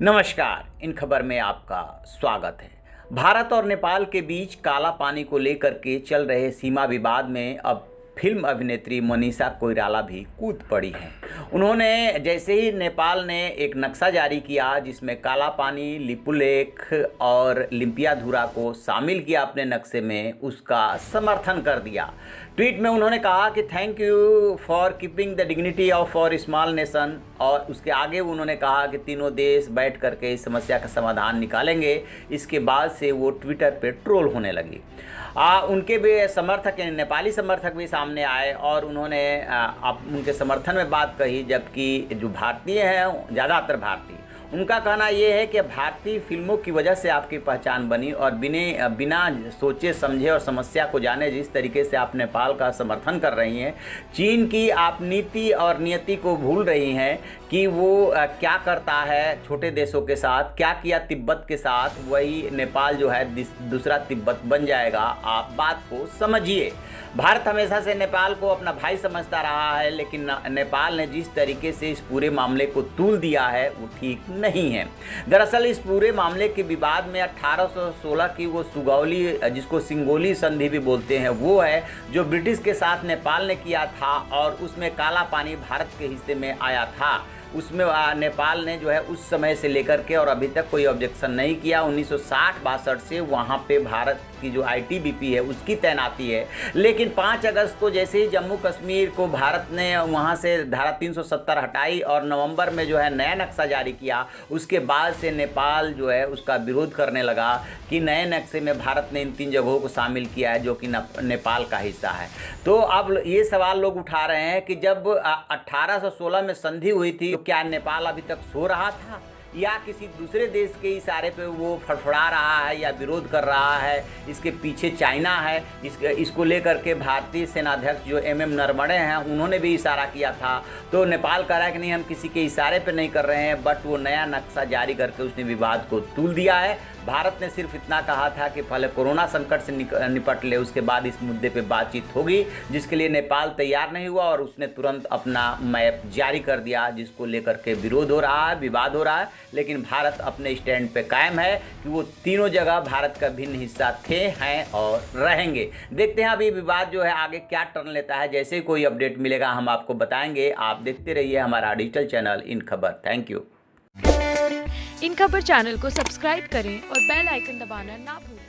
नमस्कार। इन खबर में आपका स्वागत है। भारत और नेपाल के बीच काला पानी को लेकर के चल रहे सीमा विवाद में अब फिल्म अभिनेत्री मनीषा कोइराला भी कूद पड़ी हैं। उन्होंने जैसे ही नेपाल ने एक नक्शा जारी किया जिसमें काला पानी, लिपुलेख और लिम्पियाधुरा को शामिल किया अपने नक्शे में, उसका समर्थन कर दिया। ट्वीट में उन्होंने कहा कि thank you for keeping the dignity of for small nation, और उसके आगे उन्होंने कहा कि तीनों देश बैठ करके इस समस्या का समाधान निकालेंगे। इसके बाद से वो ट्विटर पे ट्रोल होने लगी। उनके भी समर्थक, नेपाली समर्थक भी सामने आए और उन्होंने उनके समर्थन में बात कही, जबकि जो भारतीय हैं, ज़्यादातर भारतीय, उनका कहना ये है कि भारतीय फिल्मों की वजह से आपकी पहचान बनी और बिना सोचे समझे और समस्या को जाने जिस तरीके से आप नेपाल का समर्थन कर रही हैं, चीन की आप नीति और नियति को भूल रही हैं कि वो क्या करता है छोटे देशों के साथ, क्या किया तिब्बत के साथ, वही नेपाल जो है दूसरा तिब्बत बन जाएगा। आप बात को समझिए। भारत हमेशा से नेपाल को अपना भाई समझता रहा है, लेकिन नेपाल ने जिस तरीके से इस पूरे मामले को तूल दिया है वो ठीक नहीं है। दरअसल इस पूरे मामले के विवाद में 1816 की वो सुगौली, जिसको सिंगोली संधि भी बोलते हैं, वो है जो ब्रिटिश के साथ नेपाल ने किया था और उसमें काला पानी भारत के हिस्से में आया था। उसमें नेपाल ने जो है उस समय से लेकर के और अभी तक कोई ऑब्जेक्शन नहीं किया। 1960-62 से वहाँ पे भारत की जो आईटीबीपी है उसकी तैनाती है, लेकिन 5 अगस्त को जैसे ही जम्मू कश्मीर को भारत ने वहाँ से धारा 370 हटाई और नवंबर में जो है नया नक्शा जारी किया, उसके बाद से नेपाल जो है उसका विरोध करने लगा कि नए नक्शे में भारत ने इन 3 जगहों को शामिल किया है जो कि नेपाल का हिस्सा है। तो अब ये सवाल लोग उठा रहे हैं कि जब 1816 में संधि हुई थी, तो क्या नेपाल अभी तक सो रहा था या किसी दूसरे देश के इशारे पे वो फड़फड़ा रहा है या विरोध कर रहा है? इसके पीछे चाइना है। इसको लेकर के भारतीय सेनाध्यक्ष जो MM नरवणे हैं, उन्होंने भी इशारा किया था। तो नेपाल कह रहा है कि नहीं, हम किसी के इशारे पे नहीं कर रहे हैं, बट वो नया नक्शा जारी करके उसने विवाद को तूल दिया है। भारत ने सिर्फ इतना कहा था कि पहले कोरोना संकट से निपट ले, उसके बाद इस मुद्दे पे बातचीत होगी, जिसके लिए नेपाल तैयार नहीं हुआ और उसने तुरंत अपना मैप जारी कर दिया, जिसको लेकर के विरोध हो रहा है, विवाद हो रहा है। लेकिन भारत अपने स्टैंड पे कायम है कि वो तीनों जगह भारत का भिन्न हिस्सा थे, हैं और रहेंगे। देखते हैं अभी विवाद जो है आगे क्या टर्न लेता है। जैसे ही कोई अपडेट मिलेगा हम आपको बताएंगे। आप देखते रहिए हमारा डिजिटल चैनल इन खबर। Thank you. इन खबर चैनल को सब्सक्राइब करें और बेल आइकन दबाना ना भूलें।